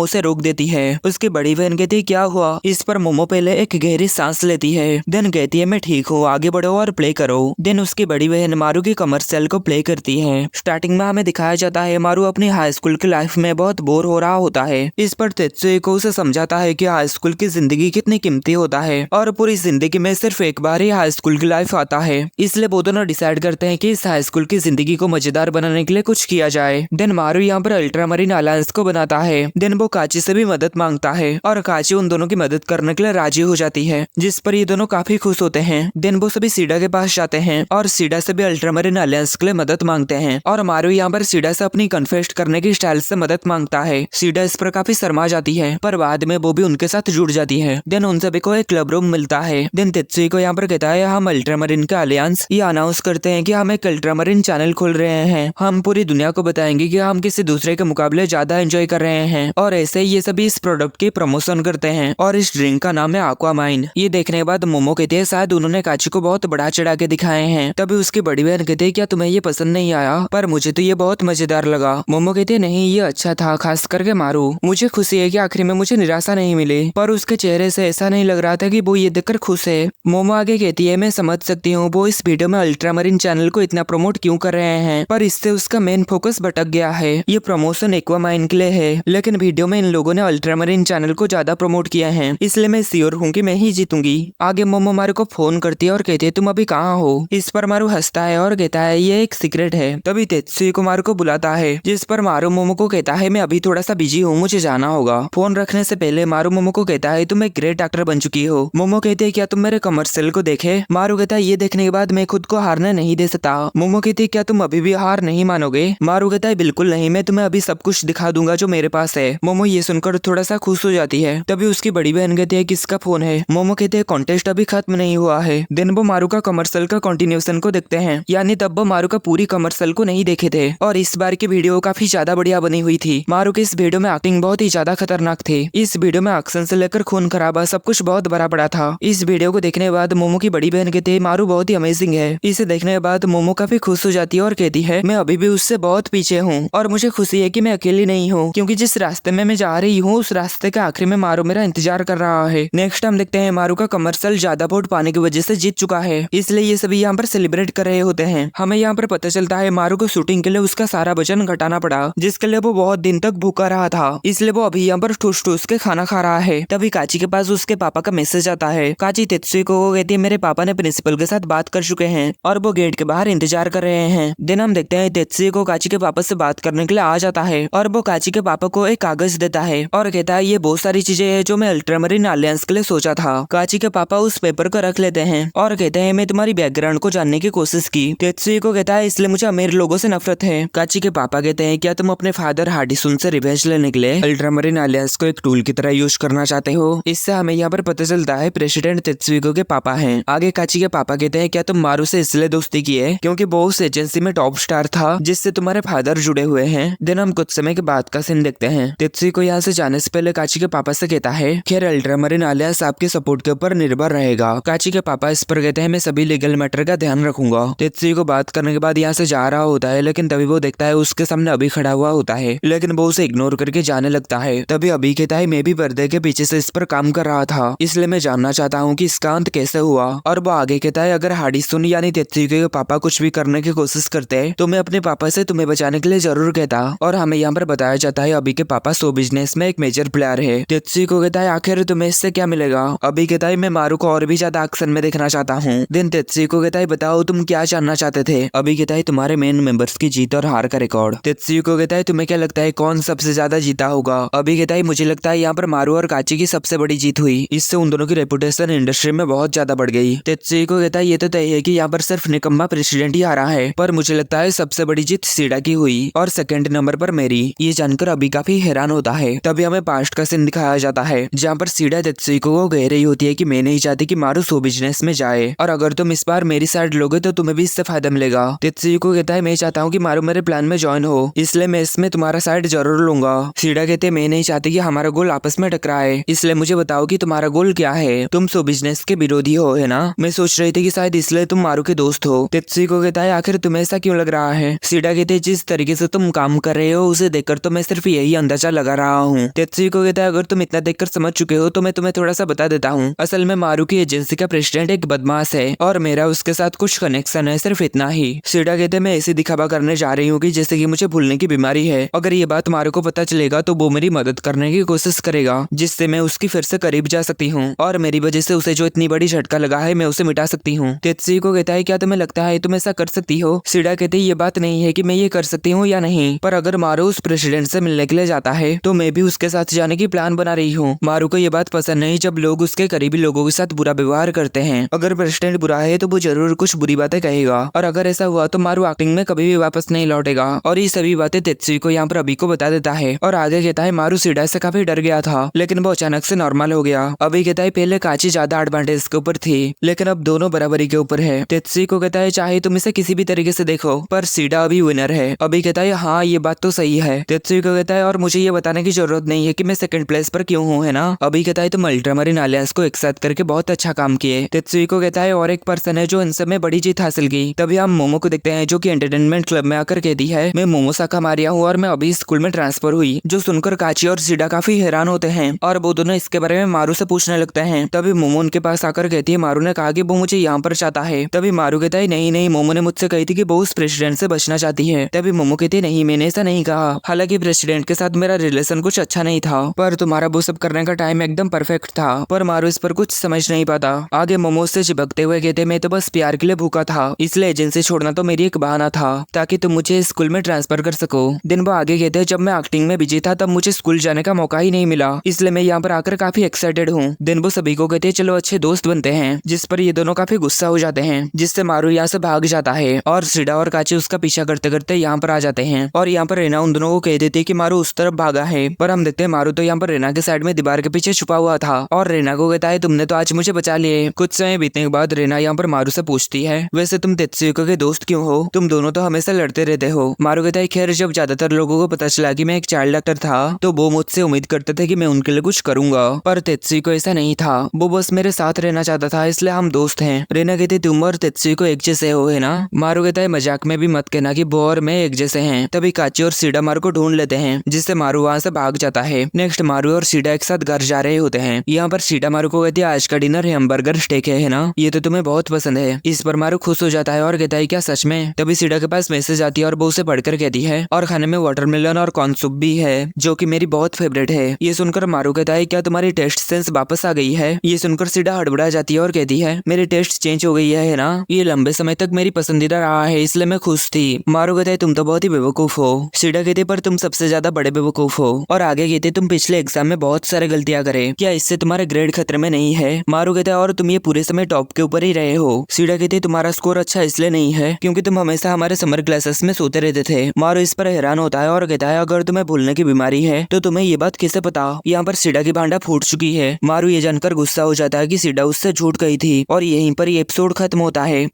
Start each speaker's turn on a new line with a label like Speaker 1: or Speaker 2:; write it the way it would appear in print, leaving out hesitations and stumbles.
Speaker 1: उसे रोक देती है। उसकी बड़ी बहन कहती है क्या हुआ। इस पर मोमो पहले एक गहरी सांस लेती है, देन कहती है मैं ठीक हूँ, आगे बढ़ो और प्ले करो। देन उसकी बड़ी बहन मारू की कमर्शियल को प्ले करती है। स्टार्टिंग में हमें दिखाया जाता है मारू अपनी हाई स्कूल की लाइफ में बहुत बोर हो रहा होता है। इस पर तेत्सुई उसे समझाता है कि हाई स्कूल की जिंदगी कितनी कीमती होता है और पूरी जिंदगी में सिर्फ एक बार ही हाई स्कूल की लाइफ आता है। इसलिए वो दोनों डिसाइड करते हैं कि इस हाई स्कूल की जिंदगी को मजेदार बनाने के लिए कुछ किया जाए। देन मारू यहाँ पर अल्ट्रामरीन अलायंस को बनाता है। देन वो काची से भी मदद मांगता है और काची उन दोनों की मदद करने के लिए राजी हो जाती है, जिस पर ये दोनों काफी खुश होते हैं। देन वो सभी सीडा के पास जाते हैं और सीडा से भी अल्ट्रामरीन अलायंस के लिए मदद मांगते हैं और मारू यहाँ पर सीडा से अपनी कन्फेस्ट करने की स्टाइल से मदद मांगता है। सीडा इस पर काफी शर्मा जाती है, पर बाद में वो भी उनके साथ जुड़ जाती है। देन उन सभी को एक क्लब रूम मिलता है। देन तेत्सुई को यहाँ पर कहता है हम अल्ट्रामरीन का अलियंस ये अनाउंस करते हैं कि हम एक अल्ट्रामरीन चैनल खोल रहे हैं। हम पूरी दुनिया को बताएंगे कि हम किसी दूसरे के मुकाबले ज्यादा एंजॉय कर रहे हैं और ऐसे ये सभी इस प्रोडक्ट की प्रमोशन करते हैं और इस ड्रिंक का नाम है एक्वामाइन। ये देखने के बाद मोमो कहते हैं शायद उन्होंने काची को बहुत बढ़ा चढ़ा के दिखाए हैं। तभी उसकी बड़ी बहन कहते हैं क्या तुम्हें ये पसंद नहीं आया, पर मुझे तो ये बहुत मजेदार लगा। मोमो कहते हैं नहीं ये अच्छा था, खास करके मारू। मुझे खुशी है कि आखिर में मुझे निराशा नहीं मिली, पर उसके चेहरे से ऐसा नहीं लग रहा था कि वो ये देखकर खुश है। मोमो आगे कहती है मैं समझ सकती हूँ वो इस वीडियो में अल्ट्रामरीन चैनल को इतना प्रमोट क्यों कर रहे हैं, पर इससे उसका मेन फोकस भटक गया है। ये प्रमोशन एक्वामाइन के लिए है, लेकिन वीडियो में इन लोगों ने अल्ट्रामरीन चैनल को ज्यादा प्रमोट किया है, इसलिए मैं श्योर हूँ कि मैं ही जीतूंगी। आगे मोमो मारू को फोन करती है और कहती है तुम अभी कहाँ हो। इस पर मारू हंसता है और कहता है ये एक सीक्रेट है। तभी तेत्सुई को मारू को बुलाता है, जिस पर मारू मोमो को कहता है मैं अभी थोड़ा सा बिजी हूँ, मुझे जाना होगा। फोन रखने से पहले मारू मोमो को कहता है तुम एक ग्रेट एक्टर बन चुकी हो। मोमो कहते है क्या तुम मेरे कमर्शियल को देखे। मारू कहता है ये देखने के बाद मैं खुद को हारने नहीं दे सकता। मोमो कहती है क्या तुम अभी भी हार नहीं मानोगे। मारू कहता है बिल्कुल नहीं, मैं तुम्हें अभी सब कुछ दिखा दूंगा जो मेरे पास है। मोमो ये सुनकर थोड़ा सा खुश हो जाती है। तभी उसकी बड़ी बहन कहती है किसका फोन है। मोमो कहते हैं कॉन्टेस्ट अभी खत्म नहीं हुआ है। दिन वो मारू का कमर्शियल का कंटिन्यूएशन को देखते हैं, यानी तब वो मारू का पूरी कमर्शियल को नहीं देखे थे और इस बार की वीडियो काफी ज्यादा बढ़िया बनी हुई थी। मारू की इस वीडियो में एक्टिंग बहुत ही ज्यादा खतरनाक थी। इस वीडियो में एक्शन से लेकर खून खराबा सब कुछ बहुत बड़ा बड़ा था। इस वीडियो को देखने के बाद मोमो की बड़ी बहन कहती है मारू बहुत ही अमेजिंग है। इसे देखने के बाद मोमो काफी खुश हो जाती है और कहती है मैं अभी भी उससे बहुत पीछे हूँ और मुझे खुशी है कि मैं अकेली नहीं हूँ, क्योंकि जिस रास्ते में मैं जा रही हूँ उस रास्ते के आखिर में मारू मेरा इंतजार कर रहा है। नेक्स्ट हम देखते हैं मारू का कमर्शियल ज्यादा वोट पाने की वजह से जीत चुका है, इसलिए ये सभी यहाँ पर सेलिब्रेट कर रहे होते हैं। हमें यहाँ पर पता चलता है मारू को शूटिंग के लिए उसका सारा वजन घटाना पड़ा, जिसके लिए वो बहुत दिन तक भूखा रहा था, इसलिए वो अभी यहाँ पर ठूस ठूस के खाना खा रहा है। तभी काची के पास उसके पापा का मैसेज आता है। काची तेत्सुई को कहती है मेरे पापा ने प्रिंसिपल के साथ बात कर चुके हैं और वो गेट के बाहर इंतजार कर रहे हैं। दिन हम देखते हैं तेत्सुई को काची के पापा से बात करने के लिए आ जाता है और वो काची के पापा को एक कागज देता है और कहता है ये बहुत सारी चीजें हैं जो मैं अल्ट्रामरीन अलायंस के लिए सोचा था। काची के पापा उस पेपर को रख लेते हैं और कहते हैं मैं तुम्हारी बैकग्राउंड को जानने की कोशिश की। तेत्सुई को कहता है इसलिए मुझे अमीर लोगों से नफरत है। काची के पापा कहते हैं क्या तुम अपने फादर हार्डिसुन से रिवेंज लेने के लिए अल्ट्रामरीन अलायंस को एक टूल की तरह यूज करना चाहते हो। इससे हमें यहाँ पर पता चलता है प्रेसिडेंट तेत्सुई के पापा हैं। आगे काची के पापा कहते हैं क्या तुम मारू से इसलिए दोस्ती की है क्योंकि वो उस एजेंसी में टॉप स्टार था जिससे तुम्हारे फादर जुड़े हुए हैं। दिन हम कुछ समय के बाद का सीन देखते हैं। तेत्सुई को यहाँ से जाने से पहले काची के पापा से कहता है खैर अल्ट्रामरीन अलायंस आपके सपोर्ट के ऊपर निर्भर रहेगा। काची के पापा इस पर कहते हैं मैं सभी लीगल मैटर का ध्यान रखूंगा। तेत्सुई को बात करने के बाद यहाँ से जा रहा होता है, लेकिन तभी वो देखता है उसके सामने अभी खड़ा हुआ होता है, लेकिन वो उसे इग्नोर करके जाने लगता है। तभी अभी कहता है मैं भी पर्दे के पीछे से इस पर काम कर रहा था, इसलिए मैं जानना चाहता हूँ कि इसका अंत कैसे हुआ। और वो आगे कहता है अगर हार्डिसुन यानी तेत्सुई के पापा कुछ भी करने की कोशिश करते तो मैं अपने पापा से तुम्हें बचाने के लिए जरूर कहता। और हमें यहाँ पर बताया जाता है अभी के पापा शो बिजनेस में एक मेजर प्लेयर है। तेत्सुई को कहता है आखिर तुम्हें इससे क्या मिलेगा। अभी कहता है मैं मारू को और भी ज्यादा एक्शन में देखना चाहता हूँ। दिन तेत्सुई को कहता है बताओ तुम क्या जानना चाहते थे। अभी कहता है तुम्हारे मेन मेंबर्स की जीत और हार का रिकॉर्ड। तेत्सुई को कहता है तुम्हें क्या लगता है कौन सबसे ज्यादा जीता होगा। अभी कहता है मुझे लगता है यहाँ पर मारू और काची की सबसे बड़ी जीत हुई, इससे उन दोनों की रेपुटेशन इंडस्ट्री में बहुत ज्यादा बढ़ गई। तेत्सुई को कहता है ये तो तय है कि यहाँ पर सिर्फ निकम्मा प्रेसिडेंट ही हारा है, पर मुझे लगता है सबसे बड़ी जीत सीडा की हुई और सेकंड नंबर पर मेरी। ये जानकर अभी काफी हैरान होता है। तभी हमें पास्ट का सीन दिखाया जाता है जहाँ पर सीडा तेत्सुई को कह रही होती है कि मैं नहीं चाहती कि मारू शो बिजनेस में जाए और अगर तुम इस बार मेरी साइड लोगे तो तुम्हें भी इससे फायदा मिलेगा। तेत्सुई को कहता है मैं चाहता हूँ कि मारू मेरे प्लान में ज्वाइन हो, इसलिए मैं इसमें तुम्हारा साइड जरूर लूंगा। सीडा कहते हैं मैं नहीं चाहती कि हमारा गोल आपस में टकराए, इसलिए मुझे बताओ कि तुम्हारा गोल क्या है। तुम शो बिजनेस के विरोधी हो है ना। मैं सोच रही थी कि शायद इसलिए तुम मारू के दोस्त हो। तेत्सुई को कहता है आखिर तुम्हें ऐसा क्यों लग रहा है। सीडा कहते हैं जिस तरीके से तुम काम कर रहे हो उसे देखकर तो मैं सिर्फ यही अंदाजा लगा लगा रहा हूँ। तेत्सुको कहता है अगर तुम इतना देखकर समझ चुके हो तो मैं तुम्हें थोड़ा सा बता देता हूँ। असल में मारू की एजेंसी का प्रेसिडेंट एक बदमाश है और मेरा उसके साथ कुछ कनेक्शन है, सिर्फ इतना ही। सीडा कहते मैं ऐसी दिखावा करने जा रही हूँ कि जैसे कि मुझे भूलने की बीमारी है। अगर ये बात मारू को पता चलेगा तो वो मेरी मदद करने की कोशिश करेगा, जिससे मैं उसकी फिर से करीब जा सकती हूँ और मेरी वजह से उसे जो इतनी बड़ी झटका लगा है मैं उसे मिटा सकती हूँ। तेत्सुको कहता है क्या तुम्हें लगता है तुम ऐसा कर सकती हो? सीडा कहते ये बात नहीं है कि मैं ये कर सकती हूँ या नहीं, पर अगर मारू उस प्रेसिडेंट से मिलने के लिए जाता है तो मैं भी उसके साथ जाने की प्लान बना रही हूँ। मारू को ये बात पसंद नहीं जब लोग उसके करीबी लोगों के साथ बुरा व्यवहार करते हैं। अगर प्रेसिडेंट बुरा है तो वो जरूर कुछ बुरी बातें कहेगा और अगर ऐसा हुआ तो मारू एक्टिंग में कभी भी वापस नहीं लौटेगा। और ये सभी बातें तेत्सुको यहाँ पर अभी को बता देता है और आगे कहता है मारू सीडा से काफी डर गया था, लेकिन वो अचानक से नॉर्मल हो गया। अभी कहता है पहले काची ज्यादा एडवांटेज के ऊपर थी, लेकिन अब दोनों बराबरी के ऊपर है। तेत्सुको कहता है चाहे तुम इसे किसी भी तरीके से देखो पर सीडा अभी विनर है। अभी कहता है हाँ ये बात तो सही है। तेत्सुको कहता है और मुझे ये बताने की जरूरत नहीं है कि मैं सेकंड प्लेस पर क्यों हूँ, है ना? अभी कहता है तुम अल्ट्रामरीन आलियास को एक साथ करके बहुत अच्छा काम किए। तेत्सुको कहता है और एक पर्सन है जो इन सब में बड़ी जीत हासिल की। तभी हम मोमो को देखते हैं जो कि एंटरटेनमेंट क्लब में आकर कहती है मैं मोमो साका मारिया हूँ और मैं अभी स्कूल में ट्रांसफर हुई। जो सुनकर काची और सीडा काफी हैरान होते हैं और वो दोनों इसके बारे में मारू से पूछने लगते हैं। तभी मोमो उनके पास आकर कहती है मारू ने कहा कि वो मुझे यहाँ पर चाहता है। तभी मारू कहता है नहीं मोमो ने मुझसे कही थी कि वो उस प्रेसिडेंट से बचना चाहती है। तभी मोमो कहती है नहीं मैंने ऐसा नहीं कहा, हालांकि प्रेसिडेंट के साथ मेरा रिलेशन कुछ अच्छा नहीं था पर तुम्हारा वो सब करने का टाइम एकदम परफेक्ट था। पर मारू इस पर कुछ समझ नहीं पाता। आगे मोमो से चिपकते हुए कहते मैं तो बस प्यार के लिए भूखा था, इसलिए एजेंसी छोड़ना तो मेरी एक बहाना था ताकि तुम मुझे स्कूल में ट्रांसफर कर सको। दिन वो आगे कहते जब मैं एक्टिंग में बिजी था तब मुझे स्कूल जाने का मौका ही नहीं मिला, इसलिए मैं यहाँ पर आकर काफी एक्साइटेड हूँ। दिन वो सभी को कहते चलो अच्छे दोस्त बनते हैं, जिस पर ये दोनों काफी गुस्सा हो जाते हैं, जिससे मारू यहाँ से भाग जाता है और सीडा और काची उसका पीछा करते करते यहाँ पर आ जाते हैं। और यहाँ पर रेना उन दोनों को कह देती है कि मारू उस तरफ भागा है, पर हम देखते हैं मारू तो यहाँ पर रेना के साइड में दीवार के पीछे छुपा हुआ था और रेना को कहता है तुमने तो आज मुझे बचा लिए। कुछ समय बीतने के बाद रेना यहाँ पर मारू से पूछती है वैसे तुम तेत्सुको के दोस्त क्यों हो? तुम दोनों तो हमेशा लड़ते रहते हो। मारू कहता है खैर जब ज्यादातर लोगों को पता चला कि मैं एक चाइल्ड एक्टर था तो वो मुझसे उम्मीद करते थे कि मैं उनके लिए कुछ करूंगा, पर तेत्सुको ऐसा नहीं था, वो बस मेरे साथ रहना चाहता था, इसलिए हम दोस्त हैं। रेना कहती तुम और तेत्सुको एक जैसे हो, है ना? मारू कहता है मजाक में भी मत कहना कि वो और मैं एक जैसे हैं। तभी काची और सीडा मारू को ढूंढ लेते हैं, जिससे मारू वहाँ से भाग जाता है। नेक्स्ट मारू और सीडा एक साथ घर जा रहे होते हैं। यहाँ पर सीडा मारू को कहती है आज का डिनर हैमबर्गर स्टेक है ना? ये तो तुम्हें बहुत पसंद है। इस पर मारू खुश हो जाता है और कहता है क्या सच में? तभी सीडा के पास मैसेज आती है और वो उसे पढ़कर कहती है और खाने में वाटरमेलन और कॉर्न सूप भी है जो कि मेरी बहुत फेवरेट है। ये सुनकर मारू कहता है क्या तुम्हारी टेस्ट सेंस वापस आ गई है? ये सुनकर सीडा हड़बड़ा जाती है और कहती है मेरी टेस्ट चेंज हो गई है ना? ये लंबे समय तक मेरी पसंदीदा रहा है इसलिए मैं खुश थी। मारू कहता है तुम तो बहुत ही बेवकूफ हो। सीडा कहती है पर तुम सबसे ज्यादा बड़े बेवकूफ हो। और आगे कहते तुम पिछले एग्जाम में बहुत सारे गलतियां करे, क्या इससे तुम्हारा ग्रेड खतरे में नहीं है? मारू कहता है और तुम ये पूरे समय टॉप के ऊपर ही रहे हो। सीडा कहती है तुम्हारा स्कोर अच्छा इसलिए नहीं है क्योंकि तुम हमेशा हमारे समर क्लासेस में सोते रहते थे। मारू इस पर हैरान होता है और कहता है अगर तुम्हें भूलने की बीमारी है तो तुम्हें ये बात कैसे पता? यहाँ पर सीडा की भांडा फूट चुकी है। मारू ये जानकर गुस्सा हो जाता है कि सीडा उससे झूठ कही थी और यहीं पर ये एपिसोड खत्म होता है।